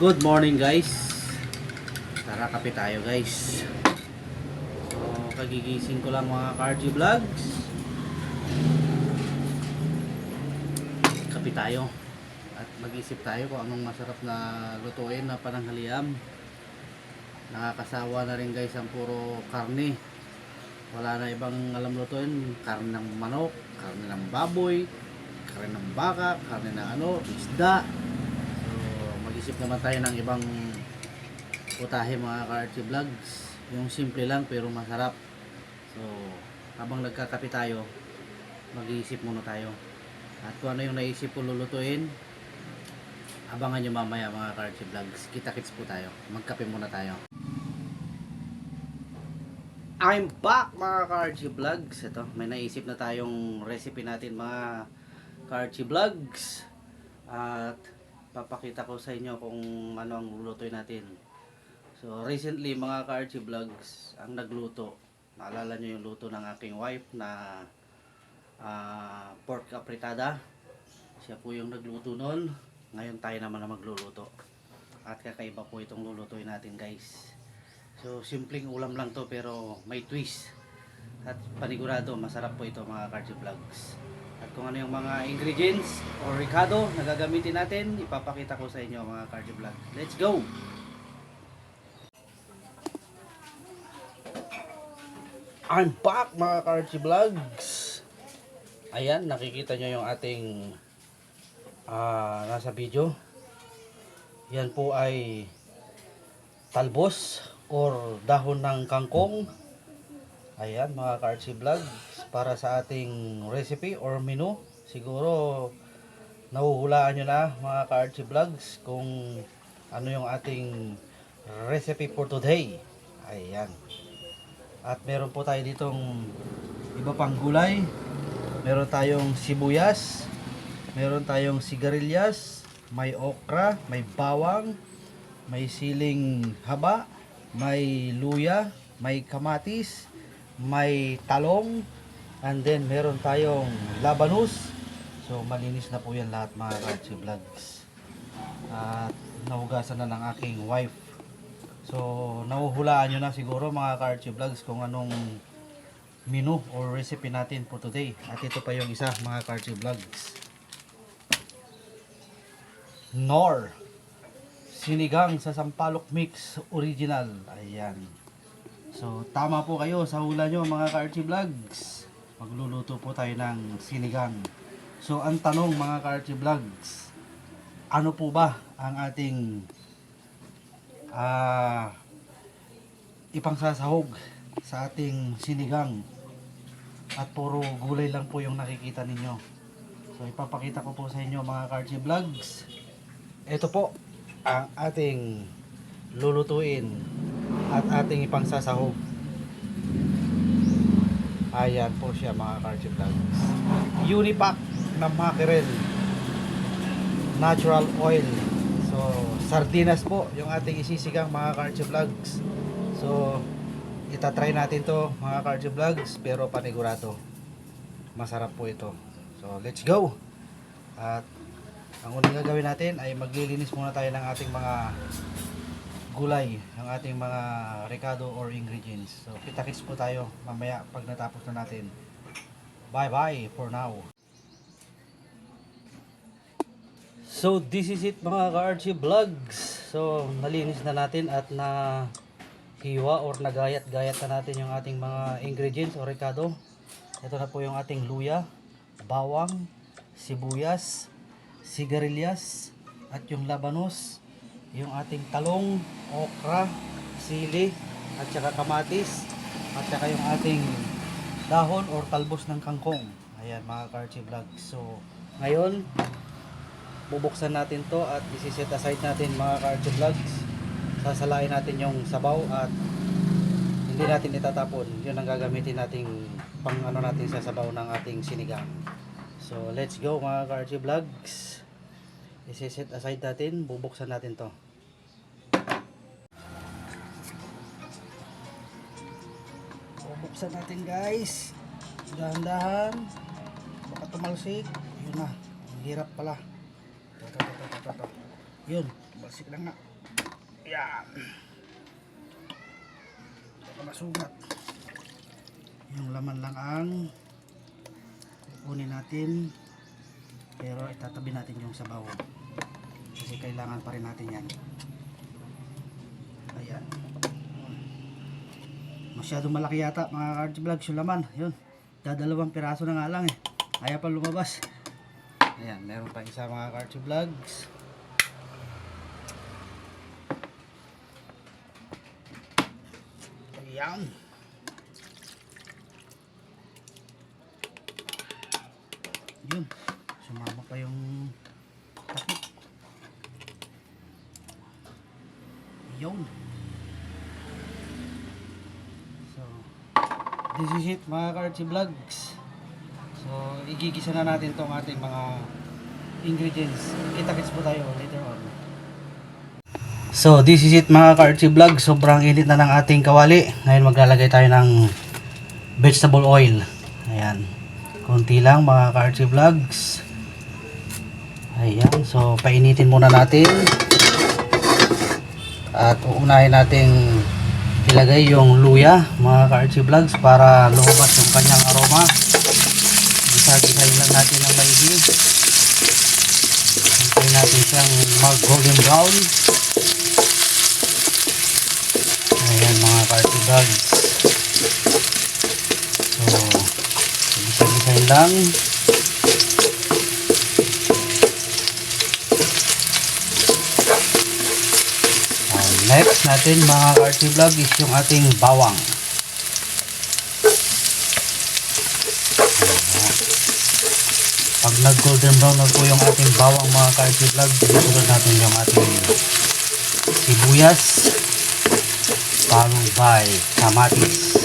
Good morning guys. Tara kape tayo guys. So kagigising ko lang mga Cargy Vlogs. Kape tayo. At mag-isip tayo kung anong masarap na lutuin na pananghalian. Nakakasawa na rin guys ang puro karne. Wala na ibang alam lutuin. Karne ng manok, karne ng baboy, karne ng baka, karne ng isda. Isip naman tayo ng ibang putahe mga Cargy Vlogs, yung simple lang pero masarap. So habang nagkakape tayo, mag-iisip muna tayo at kung ano yung naisip ko lulutuin, abangan nyo mamaya mga Cargy Vlogs. Kita-kits po tayo, magkape muna tayo. I'm back mga Cargy Vlogs. Ito, may naisip na tayong recipe natin mga Cargy Vlogs at papakita ko sa inyo kung ano ang lulutuin natin. So recently mga Cargy Vlogs ang nagluto. Naalala nyo yung luto ng aking wife na pork apritada. Siya po yung nagluto nun. Ngayon tayo naman na magluluto. At kakaiba po itong lulutuin natin guys. So simpleng ulam lang to pero may twist. At panigurado masarap po ito mga Cargy Vlogs. At kung ano yung mga ingredients or ricado na gagamitin natin, ipapakita ko sa inyo mga Cargy Vlog. Let's go! I'm back mga Cargy Vlogs! Ayan, nakikita nyo yung ating nasa video. Yan po ay talbos or dahon ng kangkong. Ayan mga Cargy Vlogs, para sa ating recipe or menu. Siguro nahuhulaan nyo na mga Cargy Vlogs kung ano yung ating recipe for today. Ayan. At meron po tayo ditong iba pang gulay. Meron tayong sibuyas, meron tayong sigarilyas, may okra, may bawang, may siling haba, may luya, may kamatis, may talong, and then meron tayong labanus. So malinis na po yan lahat mga Cargy Vlogs. At nahugasan na ng aking wife. So nahuhulaan nyo na siguro mga Cargy Vlogs kung anong menu or recipe natin for today. At ito pa yung isa mga Cargy Vlogs. Nor sinigang sa sampalok mix original. Ayan. So tama po kayo sa hula nyo mga Cargy Vlogs. Magluluto po tayo ng sinigang. So ang tanong mga Cargy Vlogs, ano po ba ang ating ipangsasahog sa ating sinigang? At puro gulay lang po yung nakikita ninyo. So ipapakita ko po sa inyo mga Cargy Vlogs. Ito po ang ating lulutuin at ating ipangsasahog. Ayan po siya mga Cargy Vlogs. Unipack na mackerel, natural oil. So sardinas po yung ating isisigang mga Cargy Vlogs. So itatry natin to mga Cargy Vlogs, pero panigurado masarap po ito. So let's go. At ang unang gagawin natin ay maglilinis muna tayo ng ating mga gulay, ang ating mga recado or ingredients. So kita-kits po tayo mamaya pag natapos na natin. Bye bye for now. So this is it mga Cargy Vlogs. So nalinis na natin at na hiwa or nagayat-gayat na natin yung ating mga ingredients or recado. Ito na po yung ating luya, bawang, sibuyas, sigarilyas, at yung labanos, yung ating talong, okra, sili, at saka kamatis, at saka yung ating dahon or talbos ng kangkong. Ayan mga Cargy Vlogs. So ngayon bubuksan natin to at isi-set aside natin mga Cargy Vlogs. Sasalain natin yung sabaw at hindi natin itatapon. Yun ang gagamitin nating pang natin sa sabaw ng ating sinigang. So let's go mga Cargy Vlogs. Isi-set aside natin, bubuksan natin to. Bubuksan natin guys. Dahan-dahan. Baka tumalsik. Yun na. Ang hirap pala. Yun. Tumalsik na nga. Yan. Baka masugat. Yung laman lang ang kukunin natin. Pero itatabi natin yung sabaw. Kasi kailangan pa rin natin yan. Ayan. Masyadong malaki yata mga Karchi Vlogs yung laman. Yun. Dadalawang piraso na nga lang eh. Ayaw pa lumabas. Ayan. Meron pa isa mga Karchi Vlogs. Ayan. Yun. Sumama pa yung takip. Yun. So, this is it mga Karchi Vlogs. So, igigisa na natin tong ating mga ingredients. Kita-kits po tayo later on. So, this is it mga Karchi Vlogs. Sobrang init na ng ating kawali. Ngayon maglalagay tayo ng vegetable oil. Ayan. Konti lang mga Karchi Vlogs. Ayan. So, painitin muna natin. At uunahin nating ilagay yung luya mga Karchi Vlogs para lumabas yung kanyang aroma. Gisa-gisahin lang natin ng maigi. Hintayin natin siyang mag golden brown. Ayan mga Karchi Vlogs. So, gisa-gisahin lang. Next natin mga Karchi Vlog is yung ating bawang. Pag nag golden brown na po yung ating bawang mga Karchi Vlog, susunod natin yung ating sibuyas followed by kamatis.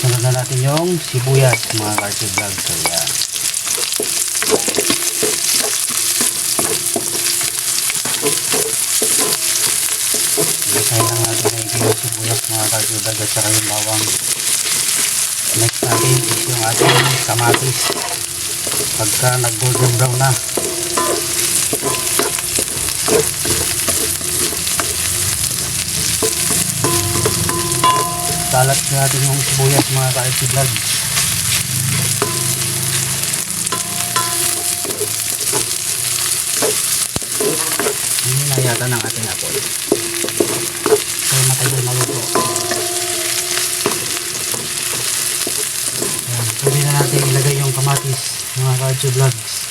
Sunod na natin yung sibuyas mga Karchi Vlog. So yan. Isahin lang natin na yung sibuyas mga Karchi Vlog at saka yung bawang. Next natin is yung ating kamatis. Pagka nag golden brown na. Salat natin yung sibuyas mga Karchi Vlog. Hindi na yata ng ating apoy. So matagal maluto. Ayan, pwede na natin ilagay yung kamatis mga Karchi Vlogs.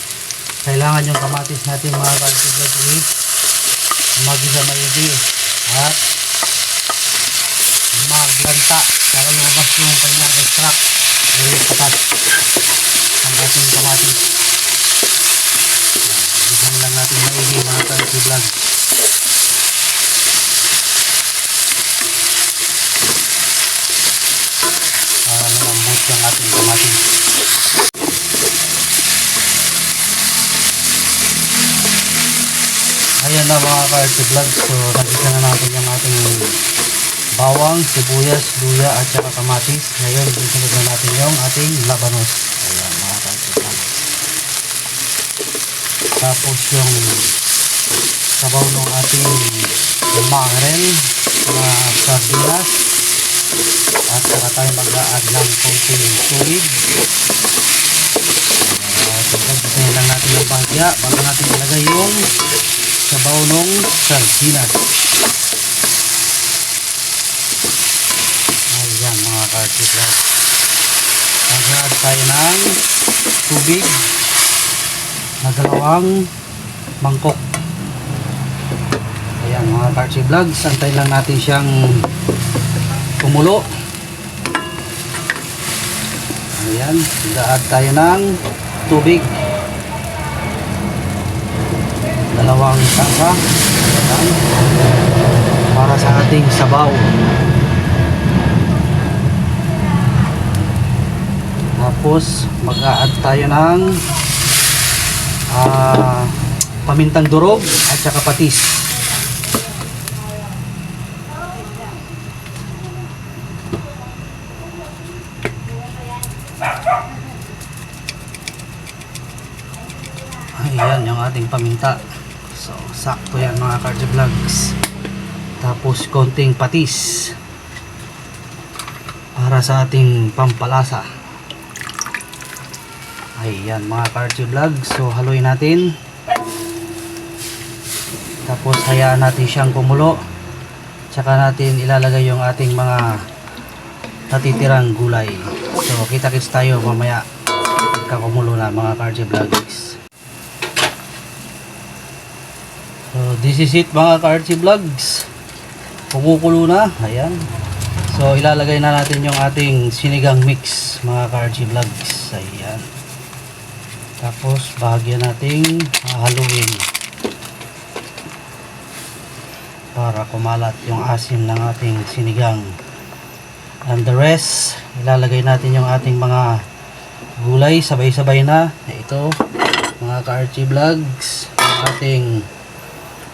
Kailangan yung kamatis natin mga Karchi Vlogs is magisa maigi at maglanta para lumabas yung kanyang extract o yung katas ng ating kamatis. Ayan, lang natin maigi mga Karchi Vlogs. Malambot yung ating kamatis. Ayan na mga Karchi Vlogs. So nagisa na natin yung ating bawang, sibuyas, luya at saka kamatis. Ngayon isunod na natin yung ating labanos. Ayan mga Karchi Vlogs. Tapos yung sabaw ng ating mackerel na sardinas. At saka tayo mag-a-add ng konting tubig. Pagkagisahin lang natin ng bahagya bago natin ilagay yung sabaw ng sardinas. Ayan mga Karchi Vlogs. Mag-a-add tayo ng tubig na 2 mangkok. Ayan mga Karchi Vlogs. Antayin lang natin siyang kumulo. Ayan, mag-a-add tayo ng tubig. 2 tasa. Ayan. Para sa ating sabaw. Tapos mag-a-add tayo ng pamintang durog at saka patis. Ayan yung ating paminta. So sakto yan mga Karchi Vlogs. Tapos konting patis para sa ating pampalasa. Ayan mga ka-Archie Vlog. So haluin natin. Tapos hayaan natin siyang kumulo. Tsaka natin ilalagay yung ating mga natitirang gulay. So kita-kits tayo mamaya kakumulo na mga ka-Archie Vlogs. So this is it mga ka-Archie Vlogs. Kumukulo na. Ayan. So ilalagay na natin yung ating sinigang mix mga ka-Archie Vlogs. Ayan. Tapos bahagyan nating haluin para kumalat yung asim ng ating sinigang. And the rest, ilalagay natin yung ating mga gulay sabay-sabay na. Ito, mga ka-Archie Vlogs, ating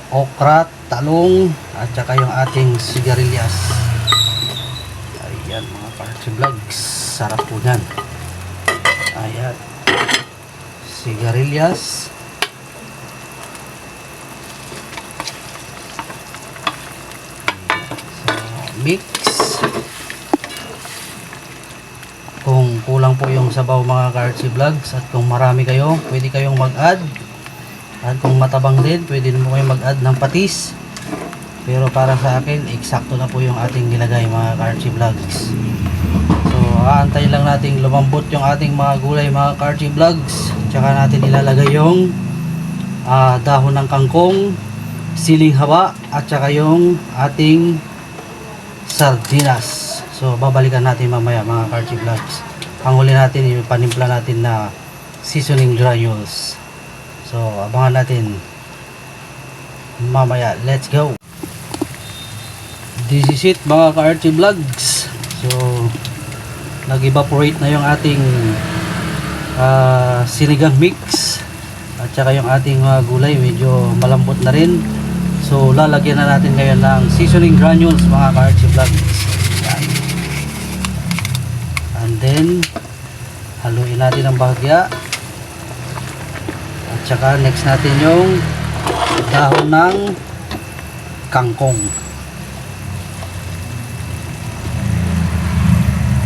okra, talong, at saka yung ating sigarilyas. Ayan mga ka-Archie Vlogs, sarap po yan. Ayan, sigarilyas. Mix. Kung kulang po yung sabaw mga ka-Archie Vlogs at kung marami kayo, pwede kayong mag-add. At kung matabang din, pwede din po kayong mag-add ng patis. Pero para sa akin, eksakto na po yung ating nilagay mga ka-Archie Vlogs. So, aantayin lang natin lumambot yung ating mga gulay mga ka-Archie Vlogs. Tsaka natin ilalagay yung dahon ng kangkong, siling haba, at tsaka yung ating sardinas. So babalikan natin mamaya mga ka-Archie Vlogs. Ang huli natin yung panimpla natin na seasoning granules. So abangan natin mamaya. Let's go. This is it mga ka-Archie Vlogs. So nag-evaporate na yung ating sinigang mix at saka yung ating gulay medyo malambot na rin. So lalagyan na natin ngayon ng seasoning granules mga ka-Archie Vlogs. Yan. And then haluin natin ang bahagya. At saka next natin yung dahon ng kangkong.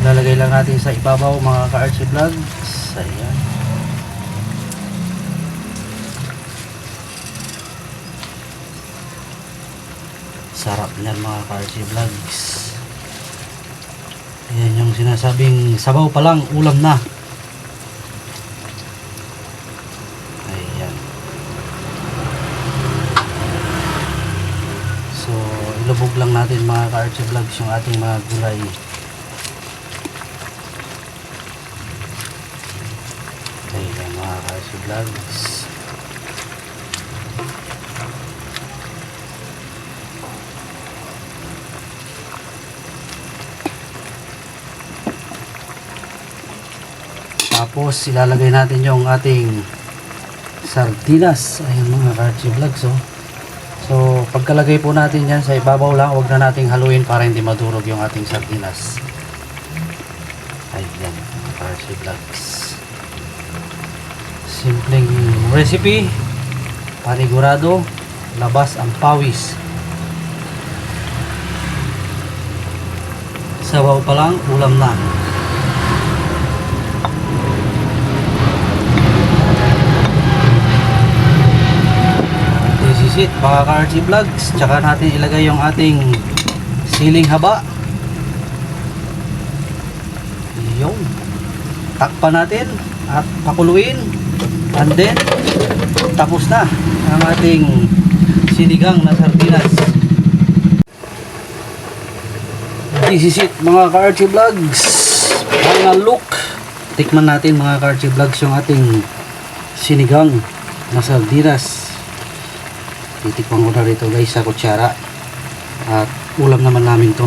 Lalagay lang natin sa ibabaw mga ka-Archie Vlogs. Ayan. Sarap niyan mga ka-Archie Vlogs. Ayan yung sinasabing sabaw pa lang, ulam na. Ayan. So, ilubog lang natin mga ka-Archie Vlogs yung ating mga gulay. Ayan mga ka-Archie Vlogs. Tapos ilalagay natin yung ating sardinas. Ayan mga ka-Archie Vlogs. So pagkalagay po natin yan sa ibabaw lang, huwag na nating haluin para hindi madurog yung ating sardinas. Ayan mga ka-Archie Vlogs. Simpleng recipe, panigurado, labas ang pawis. Sabaw pa lang, ulam na. This is it mga ka-Archie Vlogs. Tsaka natin ilagay yung ating siling haba. Yung takpan natin at pakuluin, and then tapos na ang ating sinigang na sardinas. This is it mga ka-Archie Vlogs. Final look. Tikman natin mga ka-Archie Vlogs yung ating sinigang na sardinas. Titikman ko na rito guys sa kutsara. At ulam naman namin to.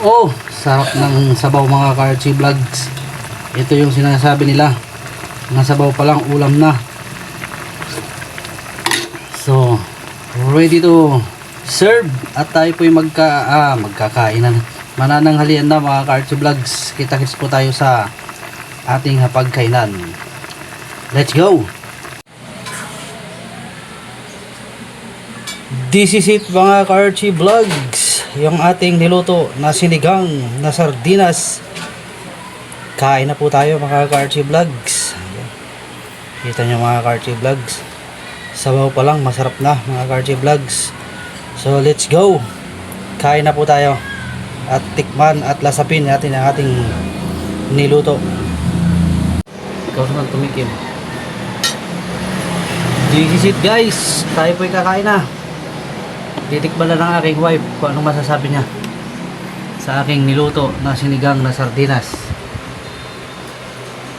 Oh, sarap ng sabaw mga ka-Archie Vlogs. Ito yung sinasabi nila, na sabaw pa lang ulam na. So ready to serve at tayo po yung magkakainan. Manananghalian na mga ka-Archie Vlogs. Kita-kits po tayo sa ating pagkainan. Let's go! This is it mga ka-Archie Vlogs. Yung ating niluto na sinigang na sardinas. Kain na po tayo mga ka-Archie Vlogs. Ayan. Kita nyo mga ka-Archie Vlogs. Sabaw pa lang masarap na mga ka-Archie Vlogs. So let's go. Kain na po tayo. At tikman at lasapin natin ang ating niluto. Ikaw naman tumikim. This is it guys. Tayo po'y kakain na. Titikman na ng aking wife kung anong masasabi niya sa aking niluto na sinigang na sardinas.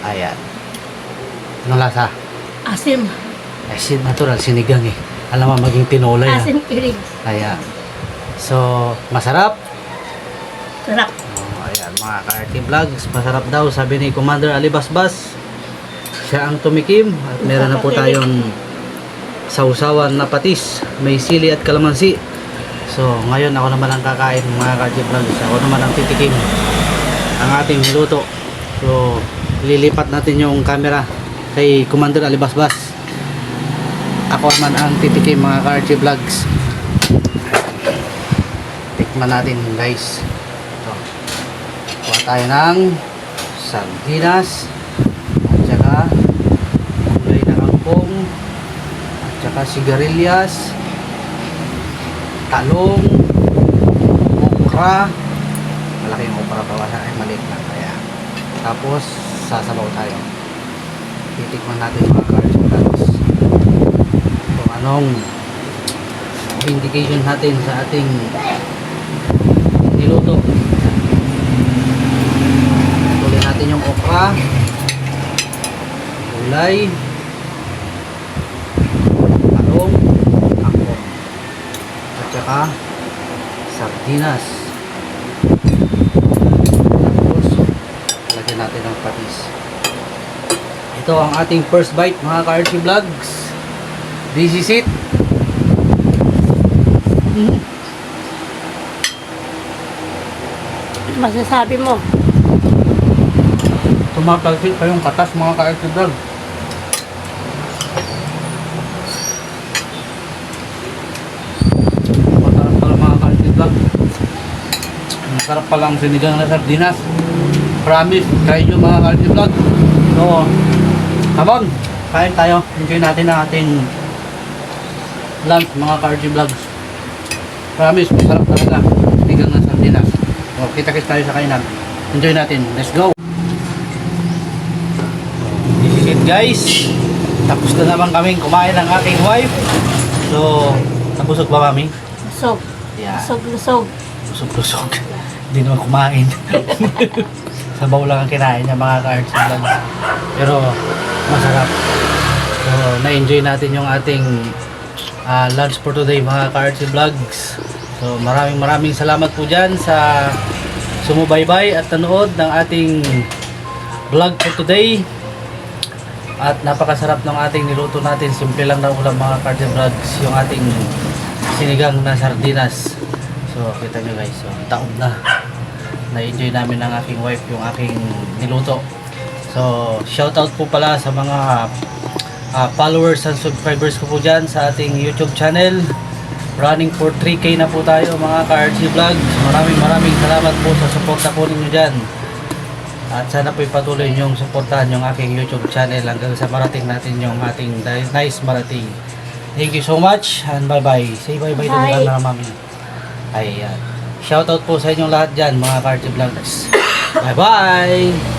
Ayan. Anong lasa? Asim. Asin, natural sinigang eh. Alam mo maging tinola yan. Asim pirig. Ayan. So, masarap. Sarap. Oh, ayan, mga ka-Archie Vlogs, masarap daw, sabi ni Commander Ali Basbas. Siya ang tumikim at meron na po tayong sausawan na patis, may sili at kalamansi. So, ngayon ako naman ang kakain mga ka-Archie Vlogs. Ako naman ang titikim ang ating niluto. So, lilipat natin yung camera kay Commander Ali Basbas. Ako naman ang titikim mga ka-Archie Vlogs. Tikman natin guys. Kuha tayo ng sardinas at saka gulay na kangkong at saka sigarilyas, talong, okra. Malaki yung okra, bawasan ay maliit lang kaya. Tapos sasabaw tayo. Titikman natin mga ka-Archie kung anong indication natin sa ating niluto. Natin yung okra, gulay, talong, kangkong, at saka sardinas. Tapos lagyan natin ng patis. Ito ang ating first bite mga ka-Archie Vlogs. This is it. Masasabi mo? Tumatalsik pa yung katas mga ka-Archie Vlogs. Masarap pala mga ka-Archie Vlogs. Masarap pala ang sinigang na sardinas. Promise, try nyo mga ka-Archie Vlogs. So, come on, kain tayo. Enjoy natin ang ating lunch mga ka-Archie Vlogs. Promise, masarap talaga sinigang na sardinas. So, kita-kits tayo sa kainan. Enjoy natin. Let's go! Guys, tapos na naman kaming kumain ng aking wife. So, nabusog ba mami? Lusog. Yeah. Lusog-lusog. Busog-busog. Hindi naman kumain. Sabaw lang ang kinain niya mga ka-Archie Vlogs. Pero masarap. So, na-enjoy natin yung ating lunch for today mga ka-Archie Vlogs. So, maraming salamat po dyan sa sumubaybay at nanood ng ating vlog for today. At napakasarap ng ating niluto natin. Simple lang na ulam mga ka-Archie Vlogs. Yung ating sinigang na sardinas. So kita nyo guys. So taon na. Na-enjoy namin ng aking wife yung aking niluto. So shoutout po pala sa mga followers and subscribers ko po dyan sa ating YouTube channel. Running for 3K na po tayo mga ka-Archie Vlogs. Maraming salamat po sa suporta po ninyo dyan. At sana po ipatuloy niyong suportahan yung aking YouTube channel hanggang sa marating natin yung ating nice marating. Thank you so much and bye bye. Say bye bye to the camera mami. Ayan. Shoutout po sa inyong lahat dyan mga ka-Archie Vlogs. Bye bye!